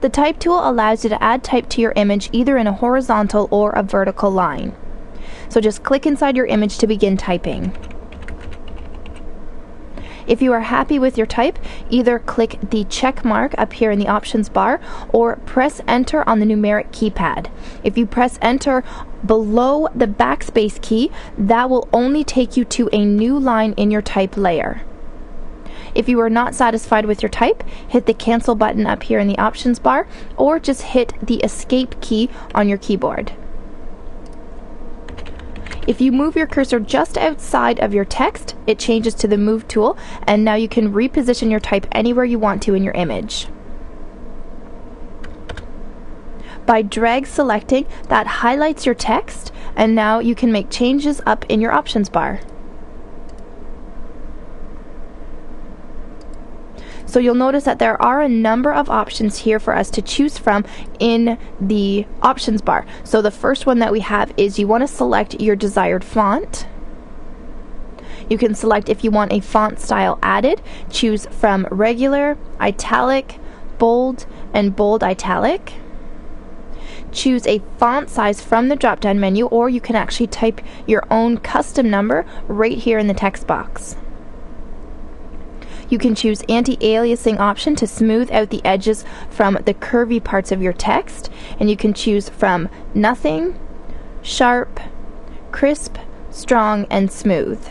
The type tool allows you to add type to your image either in a horizontal or a vertical line. So just click inside your image to begin typing. If you are happy with your type, either click the check mark up here in the options bar or press enter on the numeric keypad. If you press enter below the backspace key, that will only take you to a new line in your type layer. If you are not satisfied with your type, hit the cancel button up here in the options bar or just hit the escape key on your keyboard. If you move your cursor just outside of your text, it changes to the Move tool, and now you can reposition your type anywhere you want to in your image. By drag selecting, that highlights your text, and now you can make changes up in your options bar. So you'll notice that there are a number of options here for us to choose from in the options bar. So the first one that we have is you want to select your desired font. You can select if you want a font style added. Choose from regular, italic, bold, and bold italic. Choose a font size from the drop-down menu, or you can actually type your own custom number right here in the text box. You can choose anti-aliasing option to smooth out the edges from the curvy parts of your text, and you can choose from nothing, sharp, crisp, strong, and smooth.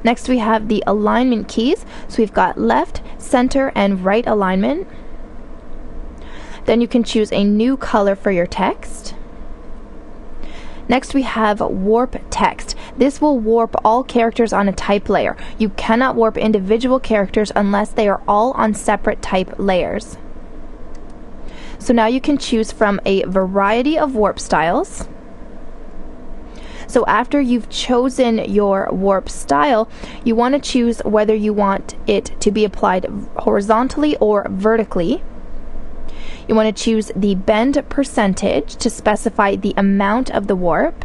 Next we have the alignment keys. So we've got left, center, and right alignment. Then you can choose a new color for your text. Next we have warp text. This will warp all characters on a type layer. You cannot warp individual characters unless they are all on separate type layers. So now you can choose from a variety of warp styles. So after you've chosen your warp style, you want to choose whether you want it to be applied horizontally or vertically. You want to choose the bend percentage to specify the amount of the warp.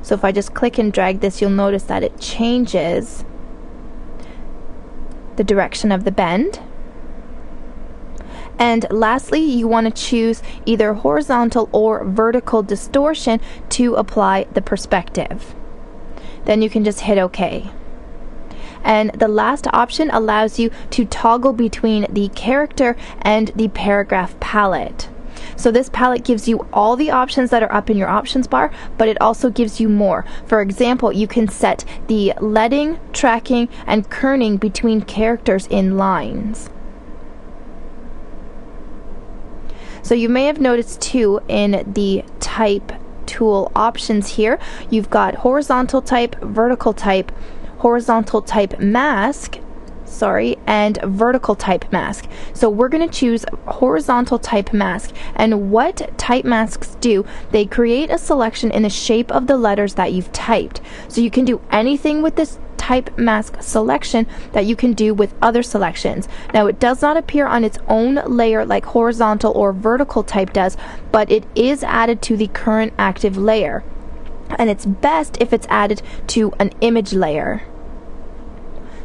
So if I just click and drag this, you'll notice that it changes the direction of the bend. And lastly, you want to choose either horizontal or vertical distortion to apply the perspective. Then you can just hit OK. And the last option allows you to toggle between the character and the paragraph palette. So this palette gives you all the options that are up in your options bar, but it also gives you more. For example, you can set the leading, tracking, and kerning between characters in lines. So you may have noticed too in the type tool options here, you've got horizontal type, vertical type, horizontal type mask, and vertical type mask. So we're going to choose horizontal type mask, and what type masks do, they create a selection in the shape of the letters that you've typed. So you can do anything with this type mask selection that you can do with other selections. Now it does not appear on its own layer like horizontal or vertical type does, but it is added to the current active layer, and it's best if it's added to an image layer.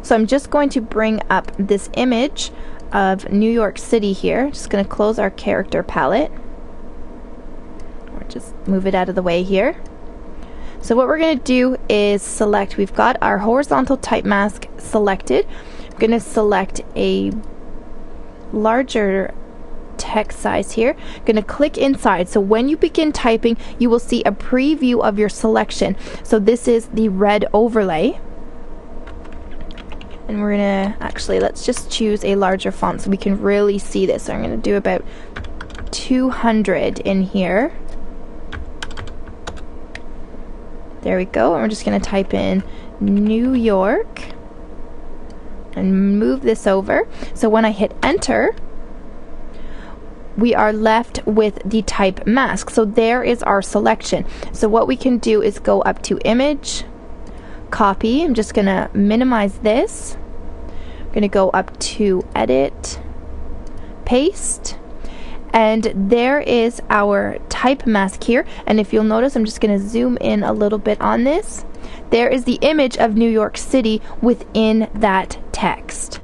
So I'm just going to bring up this image of New York City here. Just going to close our character palette, or just move it out of the way here. So what we're going to do is select, we've got our horizontal type mask selected. I'm going to select a larger text size here. I'm going to click inside. So when you begin typing, you will see a preview of your selection. So this is the red overlay. And we're going to actually, let's just choose a larger font so we can really see this. So I'm going to do about 200 in here. There we go. And we're just going to type in New York and move this over. So when I hit enter, we are left with the type mask. So there is our selection. So what we can do is go up to image, copy. I'm just going to minimize this. I'm going to go up to edit, paste, and there is our type mask here. And if you'll notice, I'm just going to zoom in a little bit on this. There is the image of New York City within that text.